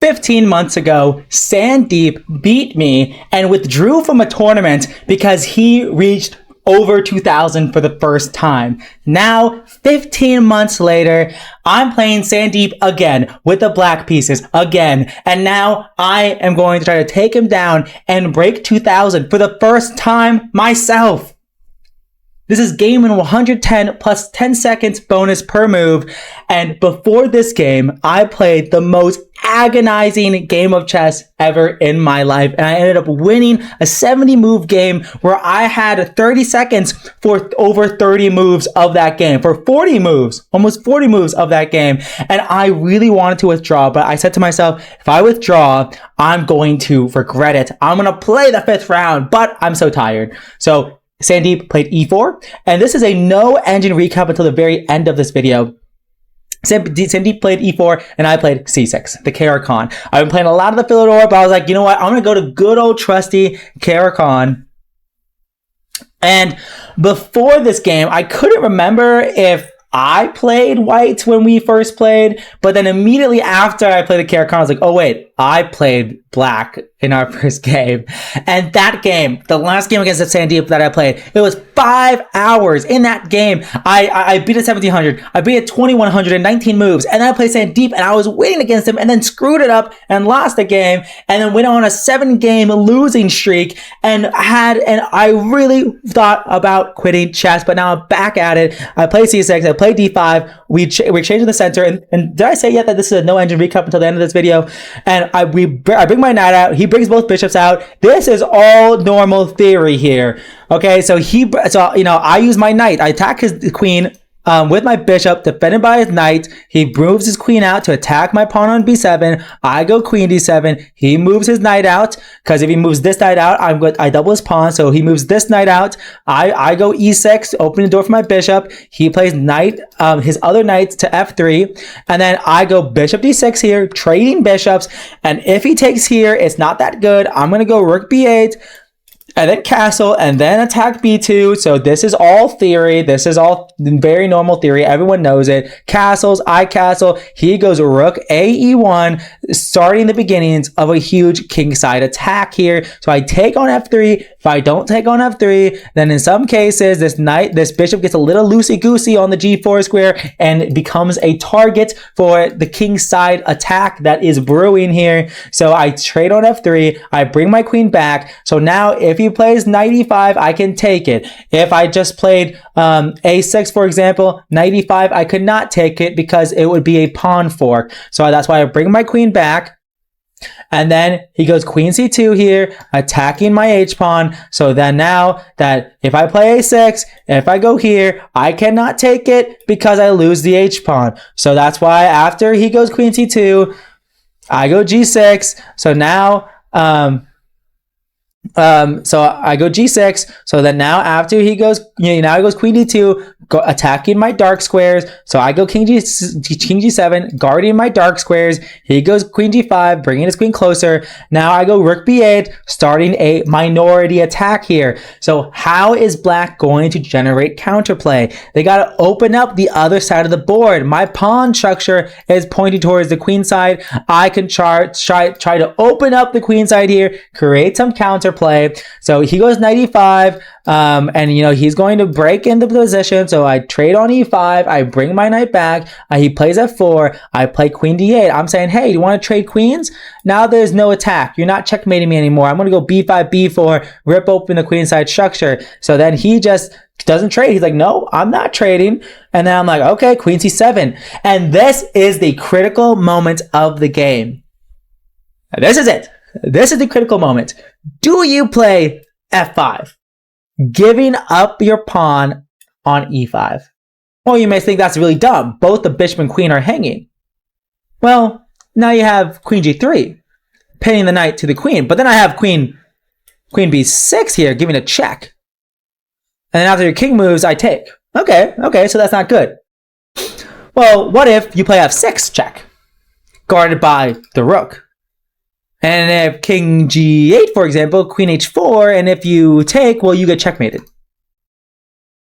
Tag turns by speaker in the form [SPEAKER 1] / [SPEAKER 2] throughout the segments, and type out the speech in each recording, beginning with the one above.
[SPEAKER 1] 15 months ago, Sandeep beat me and withdrew from a tournament because he reached over 2,000 for the first time. Now, 15 months later, I'm playing Sandeep again with the black pieces again. And now I am going to try to take him down and break 2,000 for the first time myself. This is game in 110 plus 10 seconds bonus per move. And before this game, I played the most agonizing game of chess ever in my life. And I ended up winning a 70 move game where I had 30 seconds for over 30 moves of that game, for 40 moves, almost 40 moves of that game. And I really wanted to withdraw, but I said to myself, if I withdraw, I'm going to regret it. I'm going to play the fifth round, but I'm so tired. So Sandeep played e4, and this is a no engine recap until the very end of this video. Sandeep played e4, and I played c6, the KR Khan. I've been playing a lot of the Philidor, but I was like, you know what? I'm going to go to good old trusty KR Khan. And before this game, I couldn't remember if I played white when we first played, but then immediately after I played the KR Khan, I was like, oh wait, I played black in our first game. And that game, the last game against Sandeep that I played, it was 5 hours. In that game, I beat at 1700, I beat at 2100 and 19 moves, and then I played Sandeep and I was winning against him and then screwed it up and lost the game and then went on a 7-game losing streak and I really thought about quitting chess, but now I'm back at it. I play c6, I play d5, we exchange in the center, and did I say yet that this is a no engine recap until the end of this video? And I bring my knight out, he brings both bishops out. This is all normal theory here. Okay, so I use my knight, I attack his queen with my bishop, defended by his knight. He moves his queen out to attack my pawn on b7. I go queen d7. He moves his knight out, because if he moves this knight out, I double his pawn. So he moves this knight out. I go e6, open the door for my bishop. He plays knight, his other knight to f3, and then I go bishop d6 here, trading bishops. And if he takes here, it's not that good. I'm gonna go rook b8. And then castle, and then attack b2. So this is all theory. This is all very normal theory. Everyone knows it. Castles, I castle. He goes rook a e1, starting the beginnings of a huge kingside attack here. So I take on f3. If I don't take on f3, then in some cases, this bishop gets a little loosey-goosey on the g4 square and becomes a target for the kingside attack that is brewing here. So I trade on f3. I bring my queen back. So now if he plays knight e5, I can take it. If I just played a6, for example, knight e5, I could not take it because it would be a pawn fork. So that's why I bring my queen back. And then he goes queen c2 here, attacking my h-pawn. So then now that if I play a6, if I go here, I cannot take it because I lose the h-pawn. So that's why after he goes queen c2, I go g6. So now so I go g6. So then now after he goes, now he goes queen d2, attacking my dark squares. So I go king g7, guarding my dark squares. He goes queen g5, bringing his queen closer. Now I go rook b8, starting a minority attack here. So how is black going to generate counterplay? They got to open up the other side of the board. My pawn structure is pointing towards the queen side. I can try to open up the queen side here, create some counterplay. So he goes knight e5, and he's going to break into position. So I trade on e5, I bring my knight back, he plays f4, I play queen d8. I'm saying, hey, you want to trade queens? Now there's no attack. You're not checkmating me anymore. I'm going to go b5, b4, rip open the queenside structure. So then he just doesn't trade. He's like, no, I'm not trading. And then I'm like, okay, queen c7. And this is the critical moment of the game. This is it. This is the critical moment. Do you play f5, giving up your pawn on e5? Well, you may think that's really dumb. Both the bishop and queen are hanging. Well, now you have queen g3, pinning the knight to the queen. But then I have queen b6 here, giving a check. And then after your king moves, I take. Okay, so that's not good. Well, what if you play f6 check, guarded by the rook? And if king g8, for example, queen h4, and if you take, well, you get checkmated.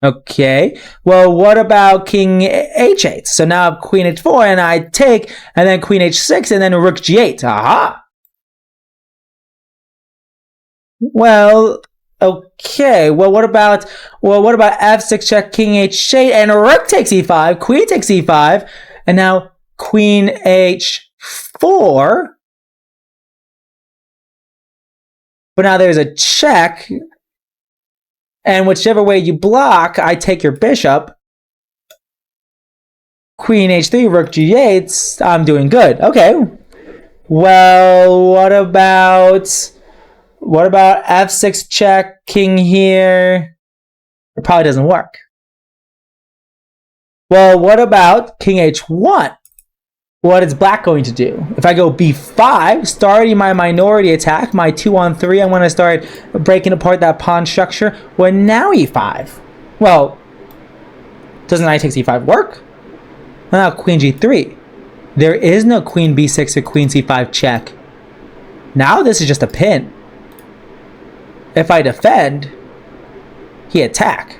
[SPEAKER 1] Okay. Well, what about king h8? So now I have queen h4 and I take, and then queen h6 and then rook g8. Aha. Well, okay. Well, what about f6 check, king h8, and rook takes e5, queen takes e5, and now queen h4. But now there's a check. And whichever way you block, I take your bishop. Queen h3, rook g8. I'm doing good. Okay. Well, what about f6 check, king here? It probably doesn't work. Well, what about king h1? What is black going to do? If I go b5, starting my minority attack, my 2-on-3, I'm going to start breaking apart that pawn structure. Well, now e5. Well, doesn't knight takes e5 work? Now queen g3. There is no queen b6 or queen c5 check. Now this is just a pin. If I defend, he attack.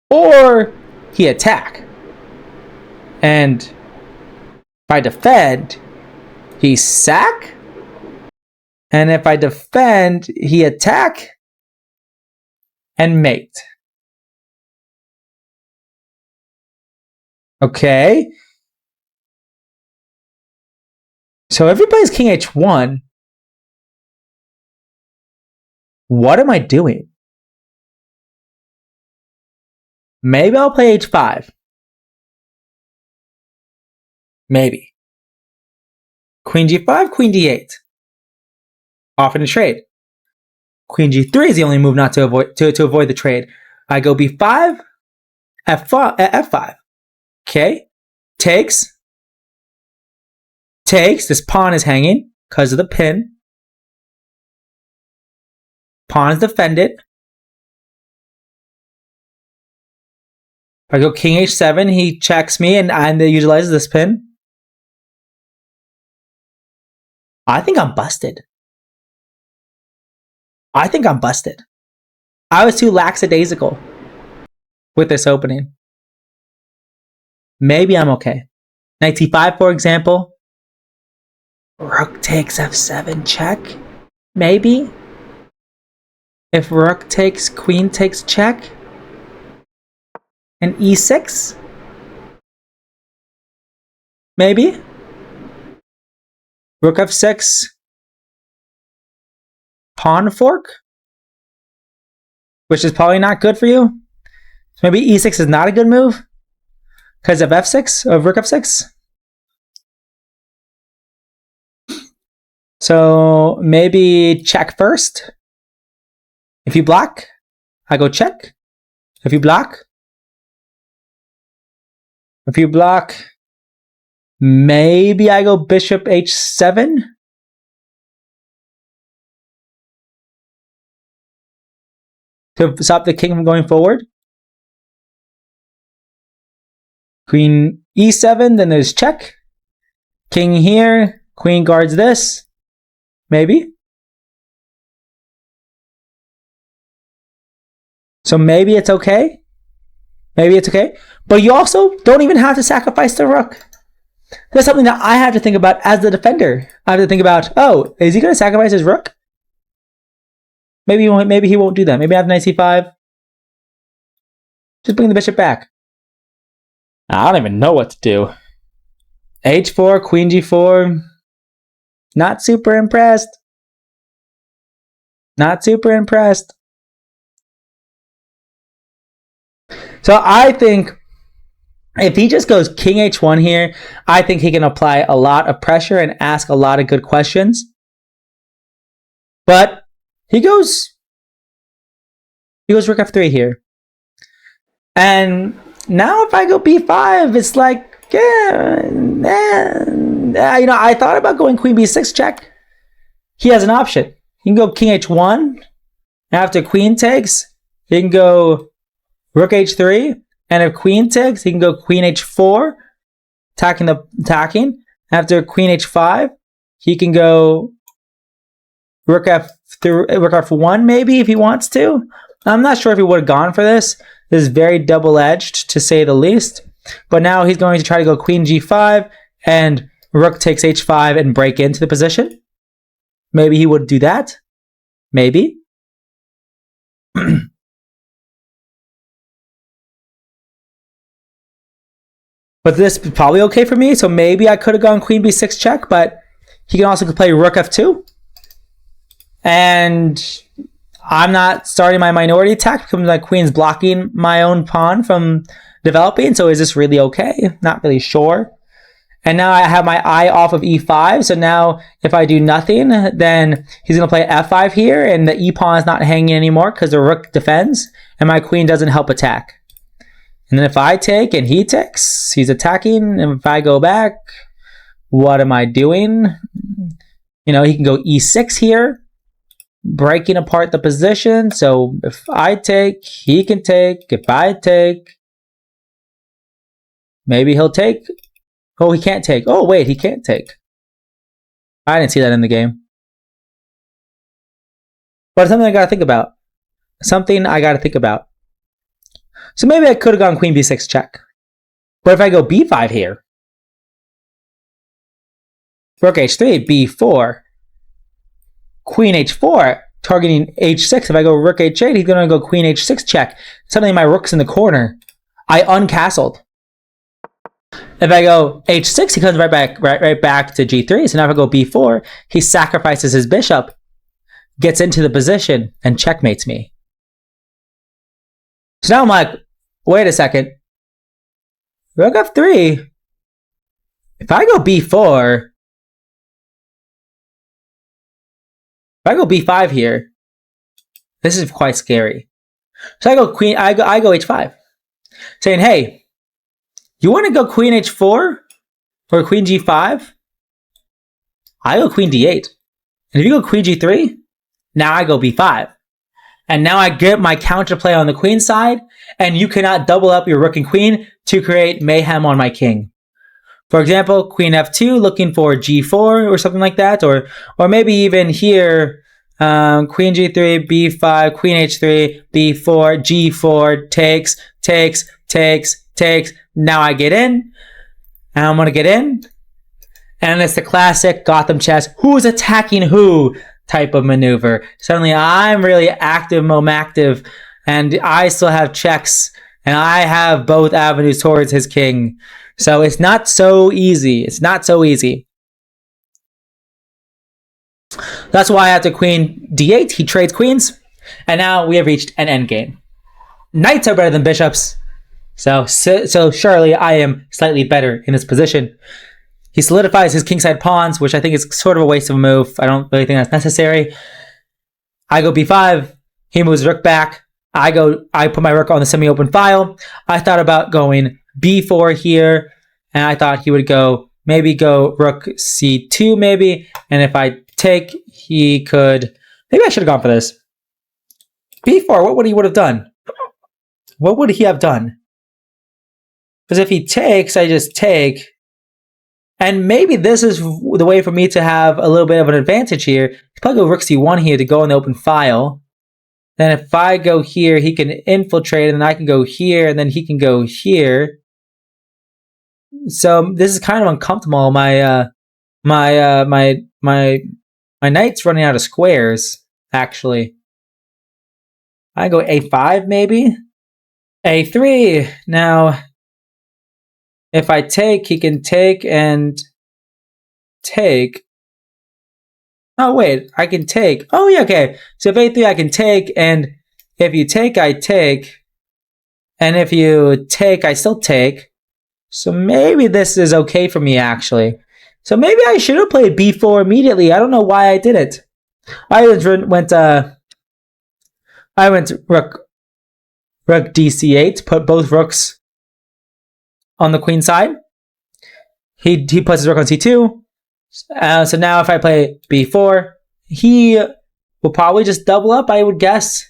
[SPEAKER 1] Or he attack. And if I defend, he sack. And if I defend, he attack and mate. Okay. So everybody's king h1. What am I doing? Maybe I'll play h5. Maybe. Queen g5, queen d8. Off in a trade. Queen g3 is the only move not to avoid the trade. I go b5, f5. Okay. Takes. This pawn is hanging because of the pin. Pawn is defended. If I go king h7, he checks me and they utilizes this pin. I think I'm busted. I was too lackadaisical with this opening. Maybe I'm okay. Knight c5, for example. Rook takes f7 check. Maybe. If rook takes, queen takes check. And e6. Maybe. Rook f6. Pawn fork. Which is probably not good for you. So maybe e6 is not a good move. Because of f6, of rook f6. So maybe check first. If you block, I go check. If you block, maybe I go bishop h7. To stop the king from going forward. Queen e7, then there's check. King here, queen guards this. Maybe. So maybe it's okay. But you also don't even have to sacrifice the rook. That's something that I have to think about as the defender. I have to think about, oh, is he going to sacrifice his rook? Maybe he won't do that. Maybe I have knight c5. Just bring the bishop back. I don't even know what to do. h4, queen g4. Not super impressed. So I think if he just goes king h1 here, I think he can apply a lot of pressure and ask a lot of good questions. But he goes rook f3 here. And now if I go b5, it's like, I thought about going queen b6 check. He has an option. He can go king h1. After queen takes, he can go rook h3. And if queen takes, he can go queen h4. Attacking. After queen h5, he can go rook f1 maybe if he wants to. I'm not sure if he would have gone for this. This is very double-edged, to say the least. But now he's going to try to go queen g5, and rook takes h5 and break into the position. Maybe he would do that. Maybe. But this is probably okay for me, so maybe I could have gone queen b6 check, but he can also play rook f2. And I'm not starting my minority attack because my queen's blocking my own pawn from developing, so is this really okay? Not really sure. And now I have my eye off of e5, so now if I do nothing, then he's going to play f5 here, and the e-pawn is not hanging anymore because the rook defends, and my queen doesn't help attack. And then if I take and he takes, he's attacking, and if I go back, what am I doing? You know, he can go e6 here, breaking apart the position. So if I take, he can take. If I take, maybe he'll take. Oh, he can't take. Oh, wait, he can't take. I didn't see that in the game. But it's something I gotta think about. Something I gotta think about. So maybe I could have gone queen b6 check. But if I go b5 here, rook h3, b4, queen h4, targeting h6. If I go rook h8, he's going to go queen h6 check. Suddenly my rook's in the corner. I uncastled. If I go h6, he comes right back to g3. So now if I go b4, he sacrifices his bishop, gets into the position, and checkmates me. So now I'm like, wait a second. Rook f3. If I go b4, if I go b5 here, this is quite scary. So I go h5, saying, hey, you want to go queen h4 or queen g5? I go queen d8. And if you go queen g3, now I go b5. And now I get my counterplay on the queen side, and you cannot double up your rook and queen to create mayhem on my king. For example, queen f2 looking for g4 or something like that, or maybe even here, queen g3, b5, queen h3, b4, g4, takes. Now I get in, and I'm going to get in, and it's the classic Gotham chess, who's attacking who type of maneuver. Suddenly I'm really active, momactive, and I still have checks, and I have both avenues towards his king. So it's not so easy. It's not so easy. That's why after queen d8, he trades queens, and now we have reached an endgame. Knights are better than bishops, so surely I am slightly better in this position. He solidifies his kingside pawns, which I think is sort of a waste of a move. I don't really think that's necessary. I go b5. He moves rook back. I put my rook on the semi-open file. I thought about going b4 here, and I thought he would go rook c2 maybe, and if I take, he could, maybe I should have gone for this. b4, what would he have done? What would he have done? Because if he takes, I just take. And maybe this is the way for me to have a little bit of an advantage here. He's probably go rook c1 here to go in the open file. Then if I go here, he can infiltrate, and then I can go here, and then he can go here. So this is kind of uncomfortable. My knight's running out of squares, actually. I go a5 maybe. a3. Now, if I take, he can take and take. Oh, wait, I can take. Oh, yeah, okay. So if a3, I can take, and if you take, I take. And if you take, I still take. So maybe this is okay for me, actually. So maybe I should have played b4 immediately. I don't know why I didn't. I went rook dc8, put both rooks on the queen side. He puts his rook on c2. So now if I play b4, he will probably just double up, I would guess.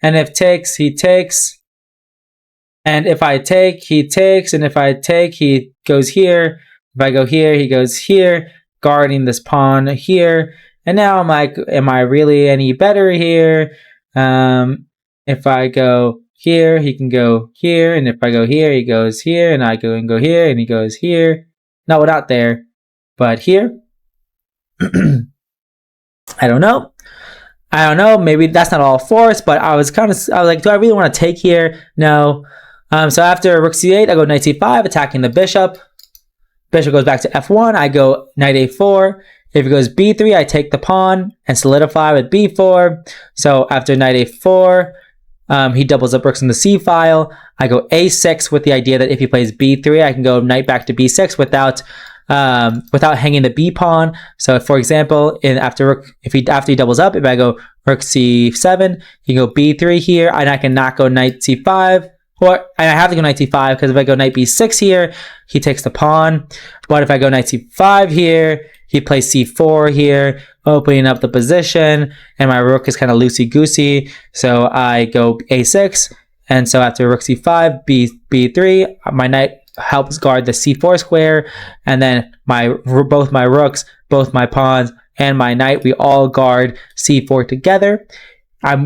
[SPEAKER 1] And if takes, he takes. And if I take, he takes. And if I take, he goes here. If I go here, he goes here, guarding this pawn here. And now I'm like, am I really any better here? if I go here, he can go here, and if I go here, he goes here, and I go and go here, and he goes here. No, not there, but here. I don't know. Maybe that's not all forced, but I was like, do I really want to take here? No. So after rook c8, I go knight c5, attacking the bishop. Bishop goes back to f1. I go knight a4. If it goes b3, I take the pawn and solidify with b4. So after knight a4, he doubles up rooks in the c file. I go a6 with the idea that if he plays b3, I can go knight back to b6 without hanging the b pawn. So, for example, after he doubles up, if I go rook c7, he can go b3 here, and I can not go knight c5. And I have to go knight c5 because if I go knight b6 here, he takes the pawn. But if I go knight c5 here, he plays c4 here, opening up the position, and my rook is kind of loosey-goosey. So I go a6, and so after rook c5, b3, my knight helps guard the c4 square, and then both my rooks, both my pawns, and my knight, we all guard c4 together.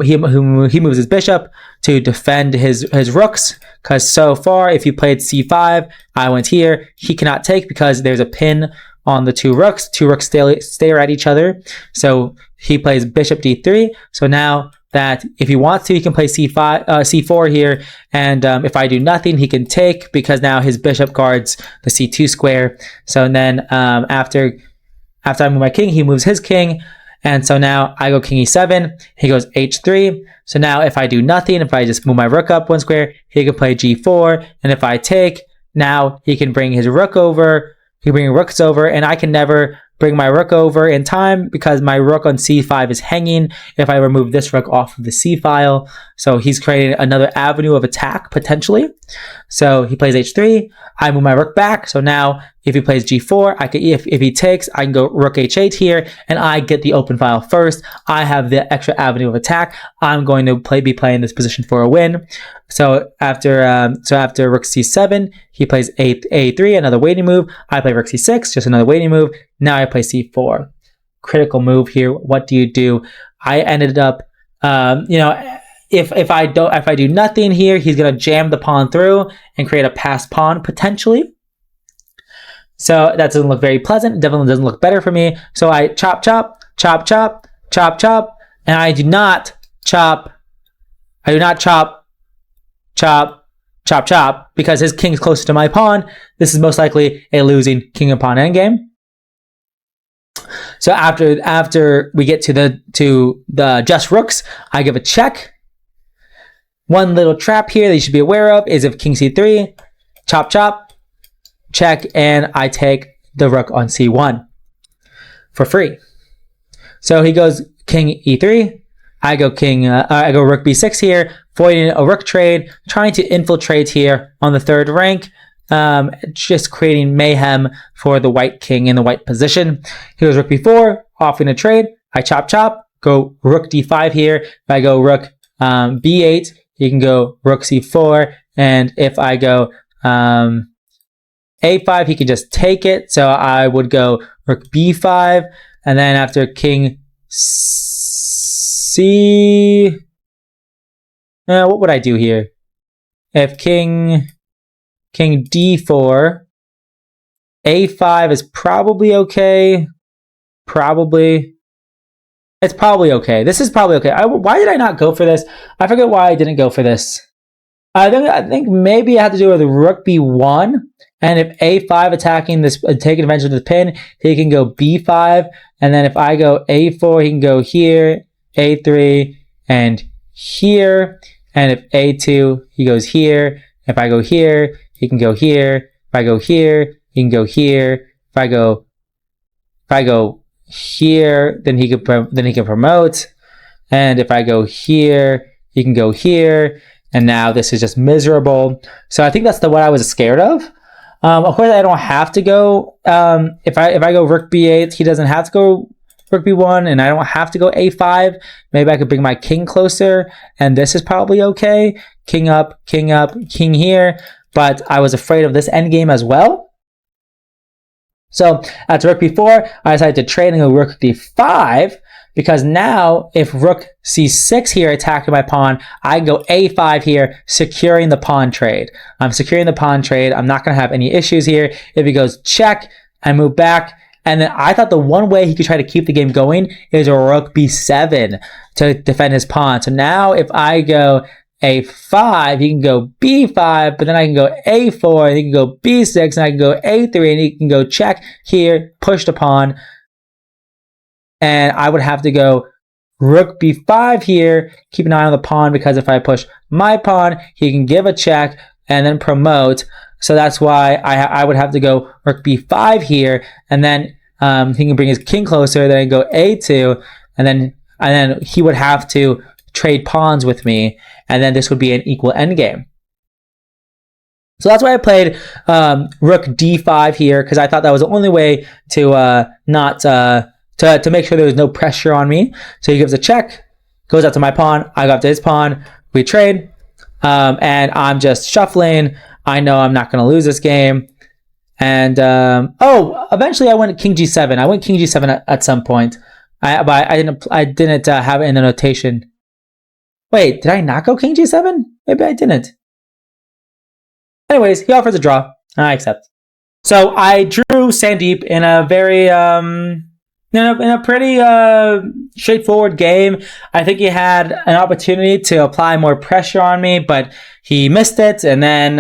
[SPEAKER 1] He moves his bishop to defend his rooks, because so far, if he played c5, I went here, he cannot take because there's a pin on the two rooks. Two rooks stare at each other. So he plays bishop d3. So now that if he wants to, he can play c4 here, and if I do nothing, he can take because now his bishop guards the c2 square. So then after I move my king, he moves his king, and so now I go king e7, he goes h3. So now if I do nothing, if I just move my rook up one square, he can play g4, and if I take, now he can bring his rook over. He can bring rooks over, and I can never bring my rook over in time because my rook on c5 is hanging if I remove this rook off of the c file. So he's creating another avenue of attack potentially. So he plays h3. I move my rook back. So now if he plays g4, if he takes, I can go rook h8 here, and I get the open file first. I have the extra avenue of attack. I'm going to be playing this position for a win. So after rook c7, he plays a3, another waiting move. I play rook c6, just another waiting move. Now I play c4. Critical move here. What do you do? I ended up, if I do nothing here, he's gonna jam the pawn through and create a passed pawn potentially. So that doesn't look very pleasant. It definitely doesn't look better for me. So I chop, chop, chop, chop, chop, chop, and I do not chop, chop, chop, chop, because his king's closer to my pawn. This is most likely a losing king and pawn endgame. So after we get to the just rooks, I give a check. One little trap here that you should be aware of is if king c3, chop, chop, check, and I take the rook on c1 for free. So he goes king e3. I go rook b6 here, avoiding a rook trade, trying to infiltrate here on the third rank, just creating mayhem for the white king in the white position. He goes rook b4, offering a trade. I chop, chop, go rook d5 here. If I go rook b8, he can go rook c4, and if I go a5, he can just take it. So I would go rook b5, and then after king c, what would I do here? If king d4, a5 is probably okay. It's probably okay. This is probably okay. Why did I not go for this? I forget why I didn't go for this. I think maybe it had to do with rook b1, and if a5 attacking this, taking advantage of the pin, he can go b5, and then if I go a4, he can go here, a3, and here, and if a2, he goes here. If I go here, he can go here. If I go here, he can go here. If I go here, then he can promote, and if I go here, he can go here. And now this is just miserable. So I think that's what I was scared of. Of course, I don't have to go. If I go rook b8, he doesn't have to go rook b1, and I don't have to go a5. Maybe I could bring my king closer, and this is probably okay. King up, king here. But I was afraid of this endgame as well. So after rook b4, I decided to trade and go rook d5 because now if rook c6 here attacking my pawn, I can go a5 here, securing the pawn trade. I'm securing the pawn trade. I'm not going to have any issues here. If he goes check, I move back. And then I thought the one way he could try to keep the game going is a rook b7 to defend his pawn. So now if I go a5, he can go b5, but then I can go a4, and he can go b6, and I can go a3, and he can go check here, push the pawn. And I would have to go rook b5 here, keep an eye on the pawn, because if I push my pawn, he can give a check and then promote. So that's why I would have to go rook b5 here, and then he can bring his king closer, then I go a2, and then he would have to trade pawns with me, and then this would be an equal endgame. So that's why I played rook d5 here, because I thought that was the only way to to make sure there was no pressure on me. So he gives a check, goes out to my pawn, I go up to his pawn, we trade, and I'm just shuffling. I know I'm not going to lose this game. And, eventually I went king g7. I went king g7 at some point. But I didn't have it in the notation. Wait, did I not go king g7? Maybe I didn't. Anyways, he offers a draw, and I accept. So I drew Sandeep in a very, in a pretty straightforward game. I think he had an opportunity to apply more pressure on me, but he missed it. And then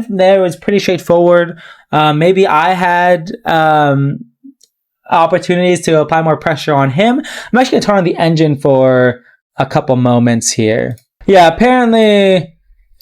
[SPEAKER 1] from there it was pretty straightforward. Maybe I had opportunities to apply more pressure on him. I'm actually gonna turn on the engine for a couple moments here. Yeah, apparently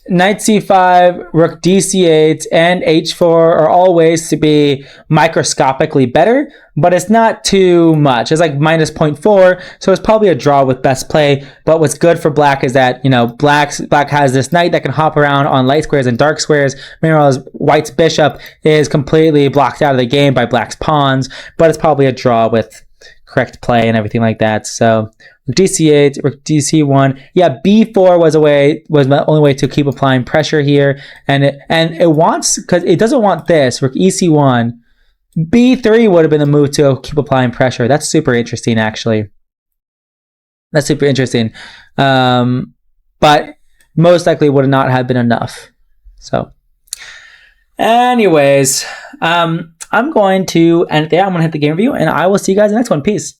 [SPEAKER 1] knight c5, rook dc8, and h4 are all ways to be microscopically better, but it's not too much. It's like minus 0.4, so it's probably a draw with best play. But what's good for black is that, black has this knight that can hop around on light squares and dark squares. Meanwhile, white's bishop is completely blocked out of the game by black's pawns, but it's probably a draw with correct play and everything like that. So rook dc8, rook dc1. Yeah, b4 was the only way to keep applying pressure here, and it wants, because it doesn't want this rook ec1. b3 would have been the move to keep applying pressure. That's super interesting, actually. That's super interesting, but most likely would not have been enough. So, anyways, I'm going to end it there. I'm going to hit the game review, and I will see you guys in the next one. Peace.